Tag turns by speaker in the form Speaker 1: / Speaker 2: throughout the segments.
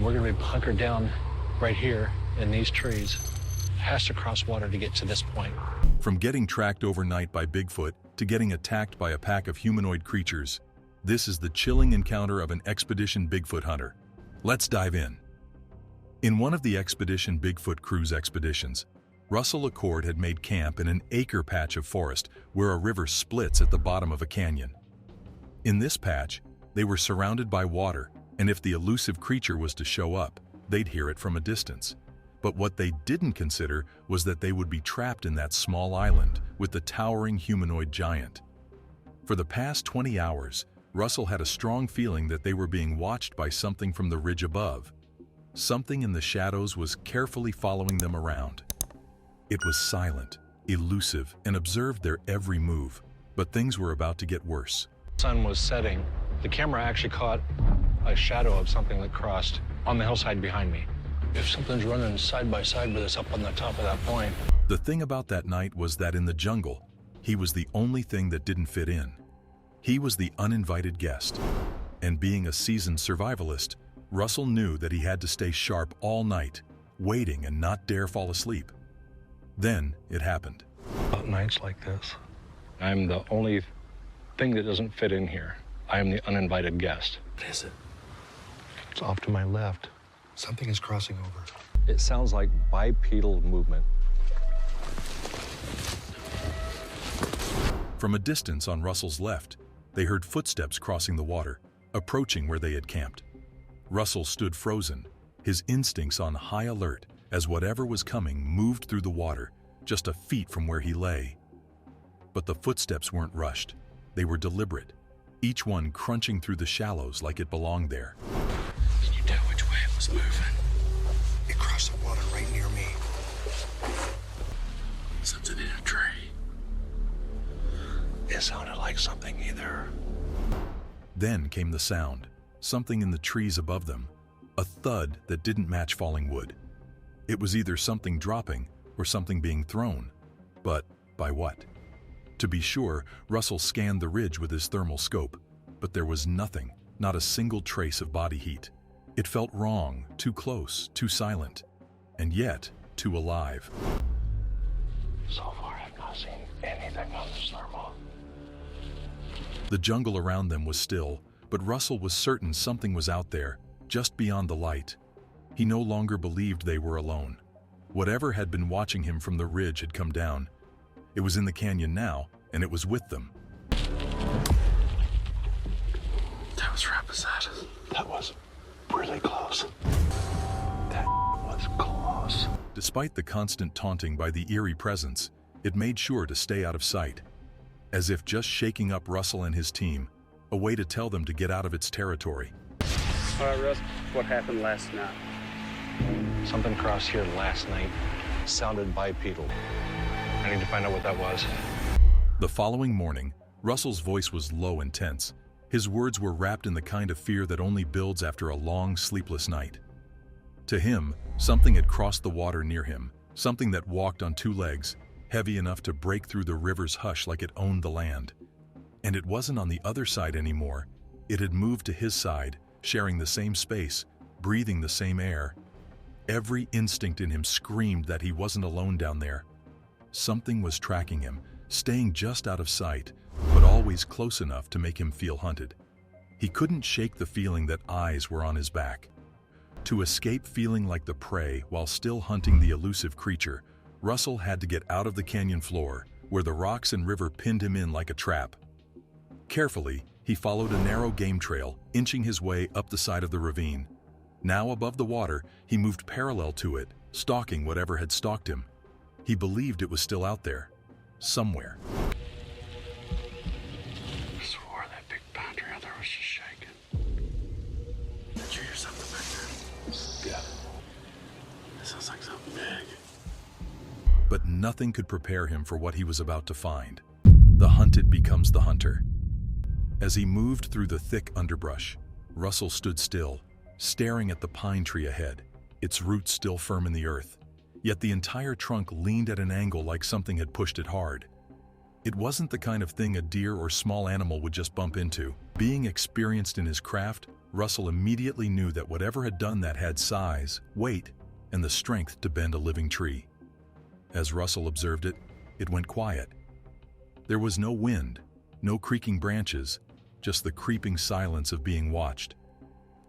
Speaker 1: We're gonna be hunkered down right here in these trees. Has to cross water to get to this point.
Speaker 2: From getting tracked overnight by Bigfoot to getting attacked by a pack of humanoid creatures, this is the chilling encounter of an expedition Bigfoot hunter. Let's dive in. In one of the Expedition Bigfoot cruise expeditions, Russell Accord had made camp in an acre patch of forest where a river splits at the bottom of a canyon. In this patch, they were surrounded by water, and if the elusive creature was to show up, they'd hear it from a distance. But what they didn't consider was that they would be trapped in that small island with the towering humanoid giant. For the past 20 hours, Russell had a strong feeling that they were being watched by something from the ridge above. Something in the shadows was carefully following them around. It was silent, elusive, and observed their every move, but things were about to get worse.
Speaker 1: The sun was setting. The camera actually caught a shadow of something that crossed on the hillside behind me. If something's running side by side with us up on the top of that point.
Speaker 2: The thing about that night was that in the jungle, he was the only thing that didn't fit in. He was the uninvited guest. And being a seasoned survivalist, Russell knew that he had to stay sharp all night, waiting and not dare fall asleep. Then it happened.
Speaker 1: About nights like this, I'm the only thing that doesn't fit in here. I am the uninvited guest.
Speaker 3: What is it?
Speaker 1: It's off to my left.
Speaker 3: Something is crossing over.
Speaker 1: It sounds like bipedal movement.
Speaker 2: From a distance on Russell's left, they heard footsteps crossing the water, approaching where they had camped. Russell stood frozen, his instincts on high alert as whatever was coming moved through the water, just a feet from where he lay. But the footsteps weren't rushed. They were deliberate, each one crunching through the shallows like it belonged there.
Speaker 3: Can you tell which way it was moving? It crossed the water right near me. Something in a tree.
Speaker 1: It sounded like something either.
Speaker 2: Then came the sound, something in the trees above them, a thud that didn't match falling wood. It was either something dropping or something being thrown, but by what? To be sure, Russell scanned the ridge with his thermal scope, but there was nothing, not a single trace of body heat. It felt wrong, too close, too silent, and yet too alive.
Speaker 1: So far, I've not seen anything on this thermal.
Speaker 2: The jungle around them was still, but Russell was certain something was out there, just beyond the light. He no longer believed they were alone. Whatever had been watching him from the ridge had come down. It was in the canyon now, and it was with them.
Speaker 3: That was right beside us.
Speaker 1: That was really close. That was close.
Speaker 2: Despite the constant taunting by the eerie presence, it made sure to stay out of sight, as if just shaking up Russell and his team, a way to tell them to get out of its territory.
Speaker 4: All right, Russ, what happened last night?
Speaker 1: Something crossed here last night. Sounded bipedal. I need to find out what that was.
Speaker 2: The following morning, Russell's voice was low and tense. His words were wrapped in the kind of fear that only builds after a long, sleepless night. To him, something had crossed the water near him, something that walked on two legs, heavy enough to break through the river's hush like it owned the land. And it wasn't on the other side anymore. It had moved to his side, sharing the same space, breathing the same air. Every instinct in him screamed that he wasn't alone down there. Something was tracking him, staying just out of sight, but always close enough to make him feel hunted. He couldn't shake the feeling that eyes were on his back. To escape feeling like the prey while still hunting the elusive creature, Russell had to get out of the canyon floor, where the rocks and river pinned him in like a trap. Carefully, he followed a narrow game trail, inching his way up the side of the ravine. Now above the water, he moved parallel to it, stalking whatever had stalked him. He believed it was still out there, somewhere.
Speaker 4: I swore that big pine tree out there was just shaking.
Speaker 3: Did you hear something back there?
Speaker 1: Yeah.
Speaker 3: It sounds like something big.
Speaker 2: But nothing could prepare him for what he was about to find. The hunted becomes the hunter. As he moved through the thick underbrush, Russell stood still, staring at the pine tree ahead, its roots still firm in the earth. Yet the entire trunk leaned at an angle like something had pushed it hard. It wasn't the kind of thing a deer or small animal would just bump into. Being experienced in his craft, Russell immediately knew that whatever had done that had size, weight, and the strength to bend a living tree. As Russell observed it, it went quiet. There was no wind, no creaking branches, just the creeping silence of being watched.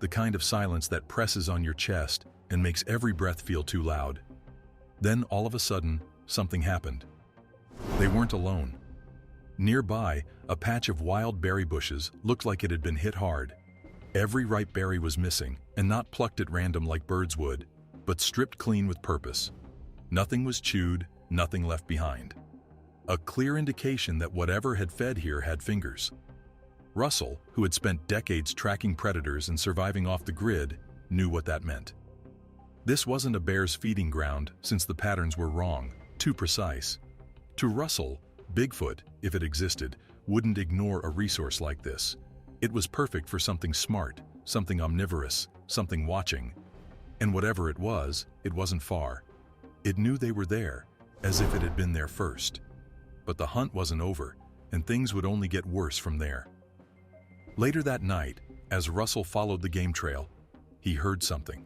Speaker 2: The kind of silence that presses on your chest and makes every breath feel too loud. Then, all of a sudden, something happened. They weren't alone. Nearby, a patch of wild berry bushes looked like it had been hit hard. Every ripe berry was missing, and not plucked at random like birds would, but stripped clean with purpose. Nothing was chewed, nothing left behind. A clear indication that whatever had fed here had fingers. Russell, who had spent decades tracking predators and surviving off the grid, knew what that meant. This wasn't a bear's feeding ground, since the patterns were wrong, too precise. To Russell, Bigfoot, if it existed, wouldn't ignore a resource like this. It was perfect for something smart, something omnivorous, something watching. And whatever it wasn't far. It knew they were there, as if it had been there first. But the hunt wasn't over, and things would only get worse from there. Later that night, as Russell followed the game trail, he heard something.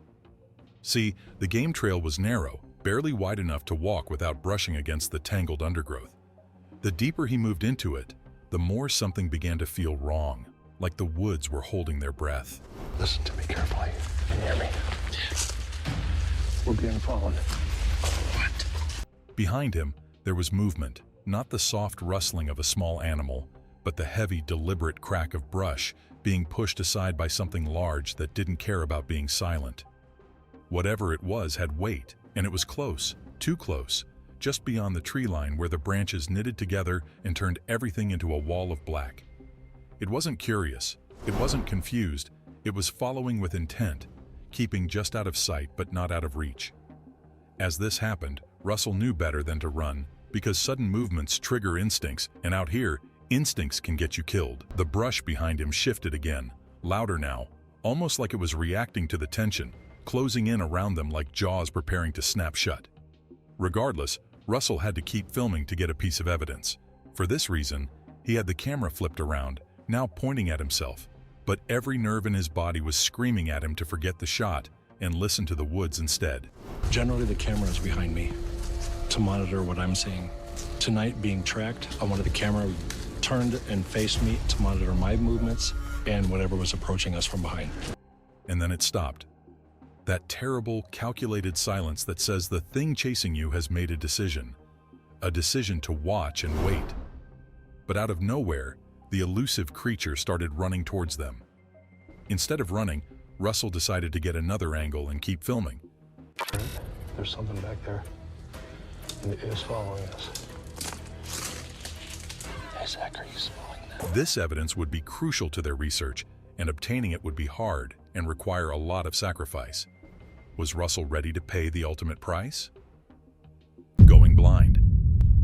Speaker 2: See, the game trail was narrow, barely wide enough to walk without brushing against the tangled undergrowth. The deeper he moved into it, the more something began to feel wrong, like the woods were holding their breath.
Speaker 1: Listen to me carefully. Can you hear me? We're being followed.
Speaker 3: What?
Speaker 2: Behind him, there was movement, not the soft rustling of a small animal, but the heavy, deliberate crack of brush being pushed aside by something large that didn't care about being silent. Whatever it was had weight, and it was close, too close, just beyond the tree line where the branches knitted together and turned everything into a wall of black. It wasn't curious, it wasn't confused, it was following with intent, keeping just out of sight but not out of reach. As this happened, Russell knew better than to run, because sudden movements trigger instincts, and out here, instincts can get you killed. The brush behind him shifted again, louder now, almost like it was reacting to the tension, closing in around them like jaws preparing to snap shut. Regardless, Russell had to keep filming to get a piece of evidence. For this reason, he had the camera flipped around, now pointing at himself, but every nerve in his body was screaming at him to forget the shot and listen to the woods instead.
Speaker 1: Generally, the camera is behind me to monitor what I'm seeing. Tonight, being tracked, I wanted the camera turned and faced me to monitor my movements and whatever was approaching us from behind.
Speaker 2: And then it stopped. That terrible, calculated silence that says the thing chasing you has made a decision to watch and wait. But out of nowhere, the elusive creature started running towards them. Instead of running, Russell decided to get another angle and keep filming.
Speaker 1: There's something back there. And it is following us. Hey, Zach, are you smelling that?
Speaker 2: This evidence would be crucial to their research, and obtaining it would be hard and require a lot of sacrifice. Was Russell ready to pay the ultimate price? Going blind.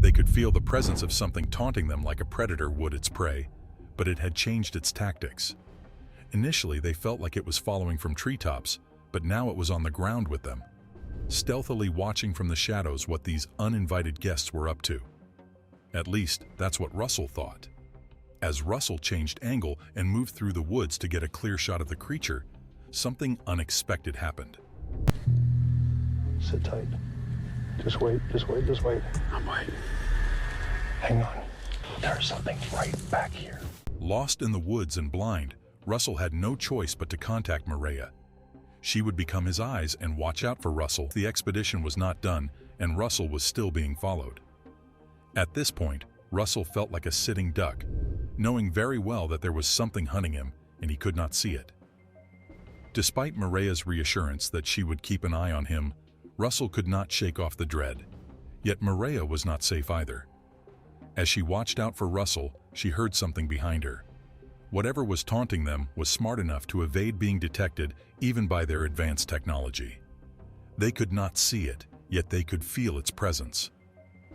Speaker 2: They could feel the presence of something taunting them like a predator would its prey, but it had changed its tactics. Initially, they felt like it was following from treetops, but now it was on the ground with them, stealthily watching from the shadows what these uninvited guests were up to. At least, that's what Russell thought. As Russell changed angle and moved through the woods to get a clear shot of the creature, something unexpected happened.
Speaker 1: Sit tight. Just wait, just wait, just wait.
Speaker 3: I'm waiting.
Speaker 1: Hang on. There's something right back here.
Speaker 2: Lost in the woods and blind, Russell had no choice but to contact Maria. She would become his eyes and watch out for Russell. The expedition was not done, and Russell was still being followed. At this point, Russell felt like a sitting duck, knowing very well that there was something hunting him, and he could not see it. Despite Maria's reassurance that she would keep an eye on him, Russell could not shake off the dread. Yet Maria was not safe either. As she watched out for Russell, she heard something behind her. Whatever was taunting them was smart enough to evade being detected even by their advanced technology. They could not see it, yet they could feel its presence.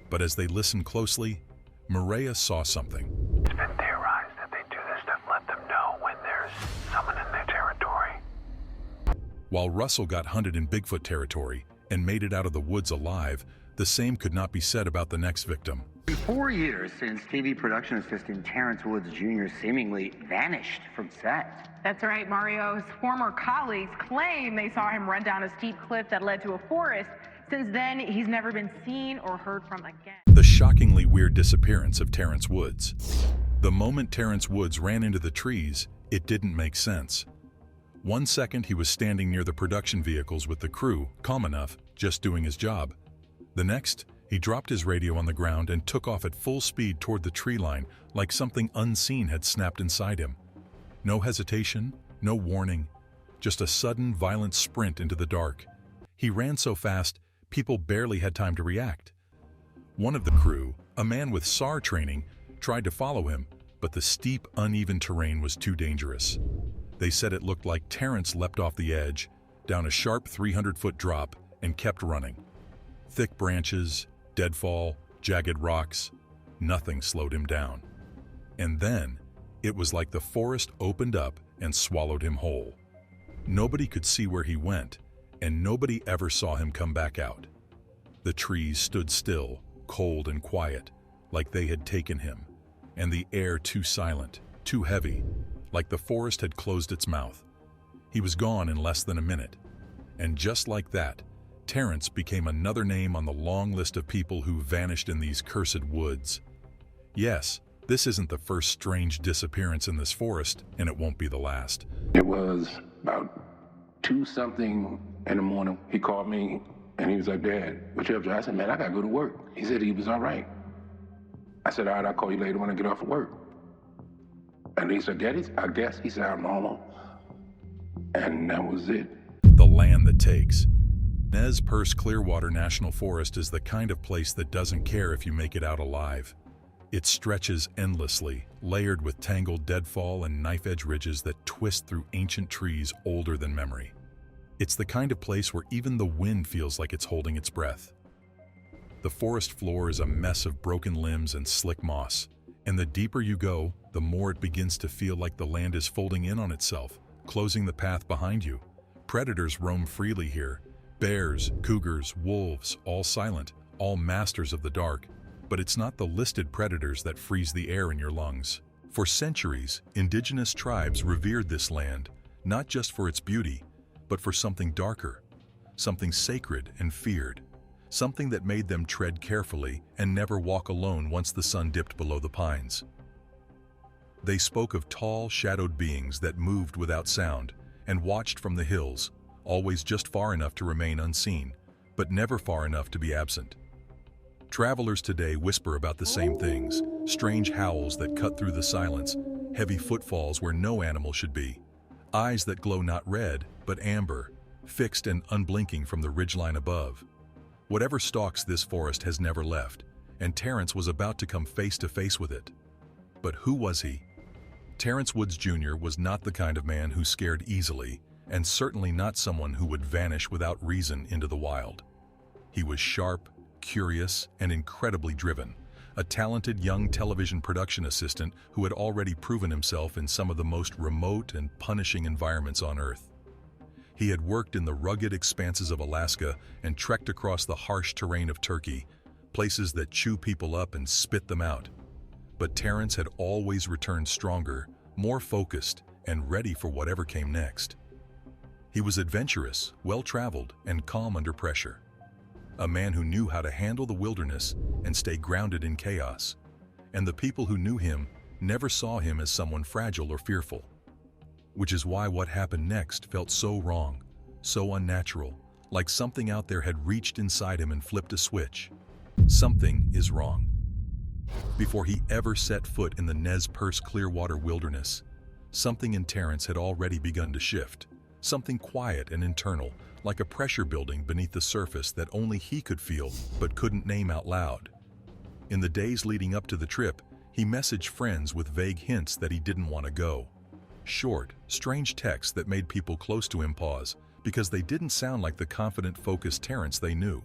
Speaker 2: But as they listened closely, Maria saw something.
Speaker 4: It's been theorized that they do this to let them know when there's someone in their territory.
Speaker 2: While Russell got hunted in Bigfoot territory and made it out of the woods alive, the the same could not be said about the next victim.
Speaker 5: 4 years since TV production assistant Terrence Woods Jr. seemingly vanished from set.
Speaker 6: That's right, Mario. His former colleagues claim they saw him run down a steep cliff that led to a forest. Since then, he's never been seen or heard from again.
Speaker 2: The shockingly weird disappearance of Terrence Woods. The moment Terrence Woods ran into the trees, it didn't make sense. 1 second he was standing near the production vehicles with the crew, calm enough, just doing his job. The next, he dropped his radio on the ground and took off at full speed toward the tree line like something unseen had snapped inside him. No hesitation, no warning, just a sudden, violent sprint into the dark. He ran so fast, people barely had time to react. One of the crew, a man with SAR training, tried to follow him, but the steep, uneven terrain was too dangerous. They said it looked like Terrence leapt off the edge, down a sharp 300-foot drop, and kept running. Thick branches, deadfall, jagged rocks, nothing slowed him down. And then, it was like the forest opened up and swallowed him whole. Nobody could see where he went, and nobody ever saw him come back out. The trees stood still, cold and quiet, like they had taken him, and the air too silent, too heavy, like the forest had closed its mouth. He was gone in less than a minute, and just like that, Terrence became another name on the long list of people who vanished in these cursed woods. Yes, this isn't the first strange disappearance in this forest, and it won't be the last.
Speaker 7: It was about 2-something in the morning. He called me, and he was like, "Dad, what you up to?" I said, "Man, I gotta go to work." He said he was all right. I said, "All right, I'll call you later when I get off of work." And he said, "Daddy, I guess he sounded normal." And that was it.
Speaker 2: The land that takes. Nez Perce Clearwater National Forest is the kind of place that doesn't care if you make it out alive. It stretches endlessly, layered with tangled deadfall and knife-edge ridges that twist through ancient trees older than memory. It's the kind of place where even the wind feels like it's holding its breath. The forest floor is a mess of broken limbs and slick moss, and the deeper you go, the more it begins to feel like the land is folding in on itself, closing the path behind you. Predators roam freely here. Bears, cougars, wolves, all silent, all masters of the dark. But it's not the listed predators that freeze the air in your lungs. For centuries, indigenous tribes revered this land, not just for its beauty, but for something darker, something sacred and feared, something that made them tread carefully and never walk alone once the sun dipped below the pines. They spoke of tall, shadowed beings that moved without sound and watched from the hills, always just far enough to remain unseen, but never far enough to be absent. Travelers today whisper about the same things, strange howls that cut through the silence, heavy footfalls where no animal should be, eyes that glow not red, but amber, fixed and unblinking from the ridgeline above. Whatever stalks this forest has never left, and Terrence was about to come face to face with it. But who was he? Terrence Woods Jr. was not the kind of man who scared easily, and certainly not someone who would vanish without reason into the wild. He was sharp, curious, and incredibly driven, a talented young television production assistant who had already proven himself in some of the most remote and punishing environments on Earth. He had worked in the rugged expanses of Alaska and trekked across the harsh terrain of Turkey, places that chew people up and spit them out. But Terrence had always returned stronger, more focused, and ready for whatever came next. He was adventurous, well-traveled, and calm under pressure. A man who knew how to handle the wilderness and stay grounded in chaos. And the people who knew him never saw him as someone fragile or fearful. Which is why what happened next felt so wrong, so unnatural, like something out there had reached inside him and flipped a switch. Something is wrong. Before he ever set foot in the Nez Perce Clearwater wilderness, something in Terrence had already begun to shift. Something quiet and internal, like a pressure building beneath the surface that only he could feel but couldn't name out loud. In the days leading up to the trip, he messaged friends with vague hints that he didn't want to go. Short, strange texts that made people close to him pause because they didn't sound like the confident, focused Terrence they knew.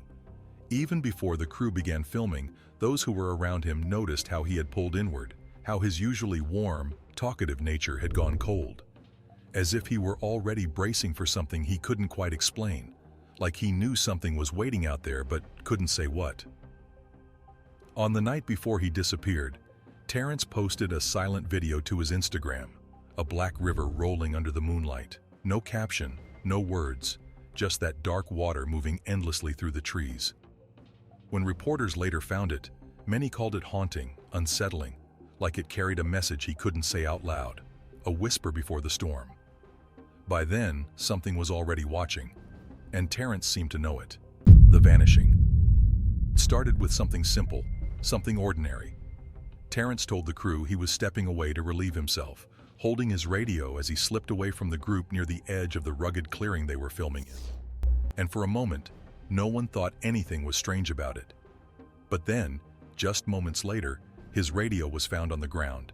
Speaker 2: Even before the crew began filming, those who were around him noticed how he had pulled inward, how his usually warm, talkative nature had gone cold. As if he were already bracing for something he couldn't quite explain, like he knew something was waiting out there but couldn't say what. On the night before he disappeared, Terrence posted a silent video to his Instagram, a black river rolling under the moonlight. No caption, no words, just that dark water moving endlessly through the trees. When reporters later found it, many called it haunting, unsettling, like it carried a message he couldn't say out loud, a whisper before the storm. By then, something was already watching, and Terrence seemed to know it: the vanishing. It started with something simple, something ordinary. Terrence told the crew he was stepping away to relieve himself, holding his radio as he slipped away from the group near the edge of the rugged clearing they were filming in. And for a moment, no one thought anything was strange about it. But then, just moments later, his radio was found on the ground,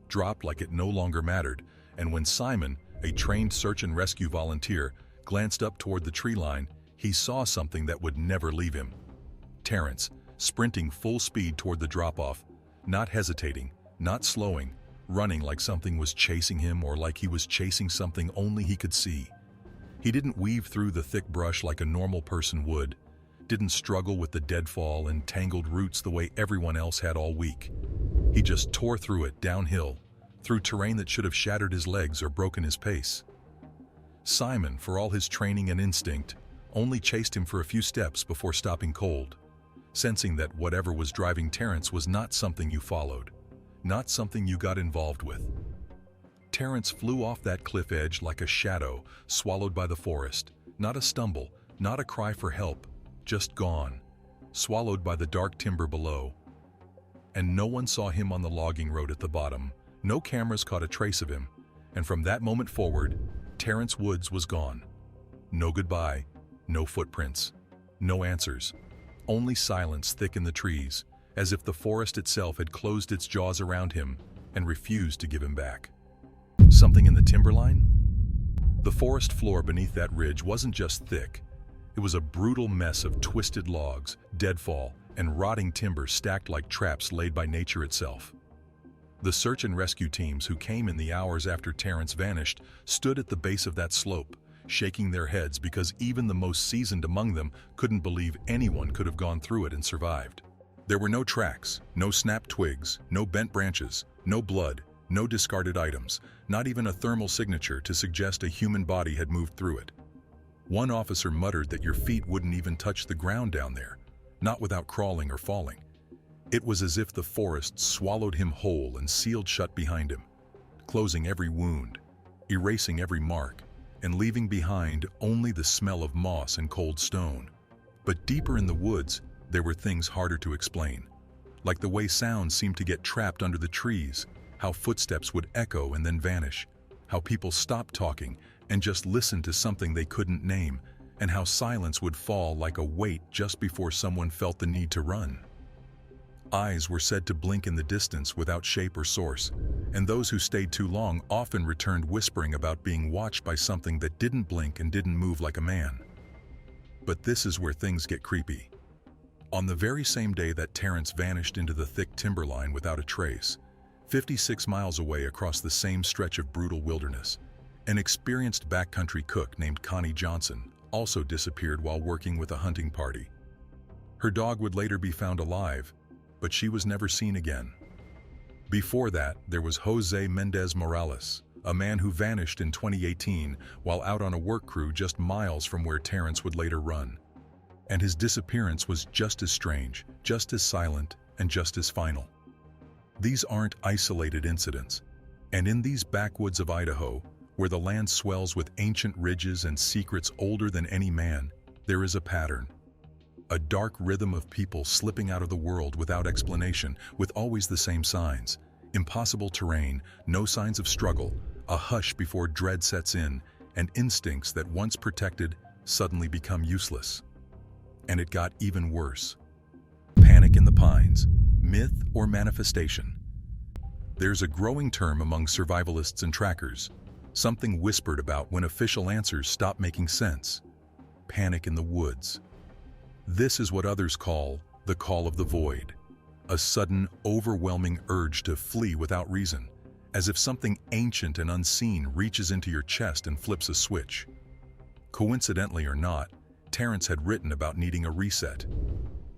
Speaker 2: dropped like it no longer mattered, and when Simon, a trained search and rescue volunteer, glanced up toward the tree line, he saw something that would never leave him. Terrence, sprinting full speed toward the drop-off, not hesitating, not slowing, running like something was chasing him or like he was chasing something only he could see. He didn't weave through the thick brush like a normal person would, didn't struggle with the deadfall and tangled roots the way everyone else had all week. He just tore through it downhill, through terrain that should have shattered his legs or broken his pace. Simon, for all his training and instinct, only chased him for a few steps before stopping cold, sensing that whatever was driving Terrence was not something you followed, not something you got involved with. Terrence flew off that cliff edge like a shadow swallowed by the forest, not a stumble, not a cry for help, just gone, swallowed by the dark timber below. And no one saw him on the logging road at the bottom, no cameras caught a trace of him, and from that moment forward, Terrence Woods was gone. No goodbye, no footprints, no answers, only silence thick in the trees, as if the forest itself had closed its jaws around him and refused to give him back. Something in the timberline? The forest floor beneath that ridge wasn't just thick. It was a brutal mess of twisted logs, deadfall, and rotting timber stacked like traps laid by nature itself. The search and rescue teams who came in the hours after Terrence vanished stood at the base of that slope, shaking their heads because even the most seasoned among them couldn't believe anyone could have gone through it and survived. There were no tracks, no snapped twigs, no bent branches, no blood, no discarded items, not even a thermal signature to suggest a human body had moved through it. One officer muttered that your feet wouldn't even touch the ground down there, not without crawling or falling. It was as if the forest swallowed him whole and sealed shut behind him, closing every wound, erasing every mark, and leaving behind only the smell of moss and cold stone. But deeper in the woods, there were things harder to explain, like the way sounds seemed to get trapped under the trees, how footsteps would echo and then vanish, how people stopped talking and just listened to something they couldn't name, and how silence would fall like a weight just before someone felt the need to run. Eyes were said to blink in the distance without shape or source, and those who stayed too long often returned whispering about being watched by something that didn't blink and didn't move like a man. But this is where things get creepy. On the very same day that Terrence vanished into the thick timberline without a trace, 56 miles away across the same stretch of brutal wilderness, an experienced backcountry cook named Connie Johnson also disappeared while working with a hunting party. Her dog would later be found alive, but she was never seen again. Before that, there was Jose Mendez Morales, a man who vanished in 2018 while out on a work crew just miles from where Terrence would later run. And his disappearance was just as strange, just as silent, and just as final. These aren't isolated incidents, and in these backwoods of Idaho, where the land swells with ancient ridges and secrets older than any man, there is a pattern. A dark rhythm of people slipping out of the world without explanation, with always the same signs: impossible terrain, no signs of struggle, a hush before dread sets in, and instincts that once protected suddenly become useless. And it got even worse. Panic in the pines, myth or manifestation. There's a growing term among survivalists and trackers, something whispered about when official answers stop making sense: panic in the woods. This is what others call the call of the void, a sudden, overwhelming urge to flee without reason, as if something ancient and unseen reaches into your chest and flips a switch. Coincidentally or not, Terrence had written about needing a reset.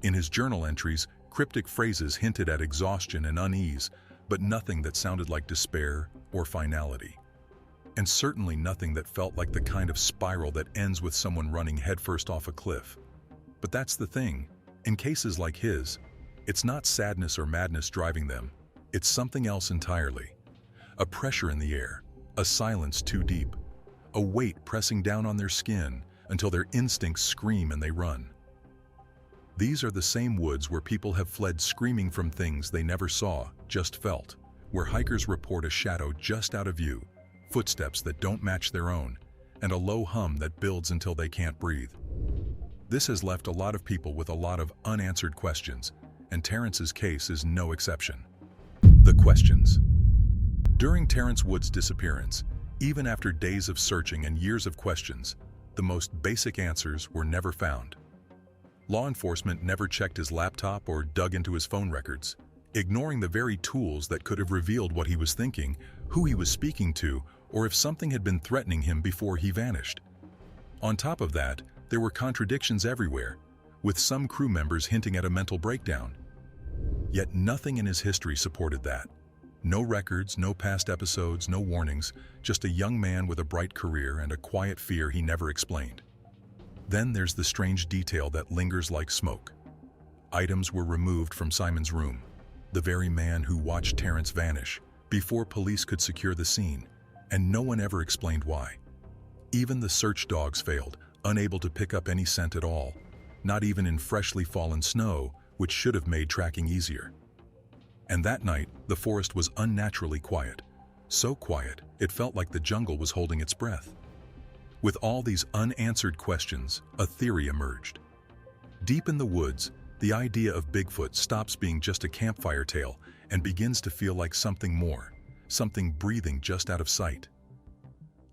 Speaker 2: In his journal entries, cryptic phrases hinted at exhaustion and unease, but nothing that sounded like despair or finality. And certainly nothing that felt like the kind of spiral that ends with someone running headfirst off a cliff. But that's the thing. In cases like his, it's not sadness or madness driving them. It's something else entirely. A pressure in the air, a silence too deep, a weight pressing down on their skin until their instincts scream and they run. These are the same woods where people have fled screaming from things they never saw, just felt, where hikers report a shadow just out of view, footsteps that don't match their own, and a low hum that builds until they can't breathe. This has left a lot of people with a lot of unanswered questions, and Terrence's case is no exception. The questions. During Terrence Woods' disappearance, even after days of searching and years of questions, the most basic answers were never found. Law enforcement never checked his laptop or dug into his phone records, ignoring the very tools that could have revealed what he was thinking, who he was speaking to, or if something had been threatening him before he vanished. On top of that, there were contradictions everywhere, with some crew members hinting at a mental breakdown. Yet nothing in his history supported that. No records, no past episodes, no warnings, just a young man with a bright career and a quiet fear he never explained. Then there's the strange detail that lingers like smoke. Items were removed from Simon's room, the very man who watched Terrence vanish, before police could secure the scene, and no one ever explained why. Even the search dogs failed, unable to pick up any scent at all, not even in freshly fallen snow, which should have made tracking easier. And that night, the forest was unnaturally quiet. So quiet, it felt like the jungle was holding its breath. With all these unanswered questions, a theory emerged. Deep in the woods, the idea of Bigfoot stops being just a campfire tale and begins to feel like something more, something breathing just out of sight.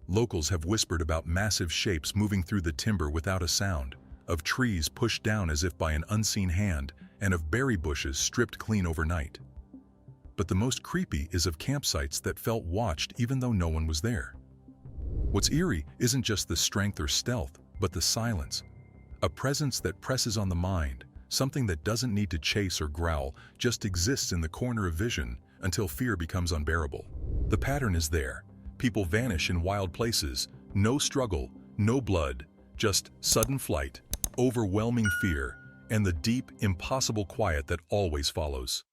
Speaker 2: Locals have whispered about massive shapes moving through the timber without a sound, of trees pushed down as if by an unseen hand, and of berry bushes stripped clean overnight. But the most creepy is of campsites that felt watched even though no one was there. What's eerie isn't just the strength or stealth, but the silence. A presence that presses on the mind, something that doesn't need to chase or growl, just exists in the corner of vision until fear becomes unbearable. The pattern is there. People vanish in wild places, no struggle, no blood, just sudden flight, overwhelming fear, and the deep, impossible quiet that always follows.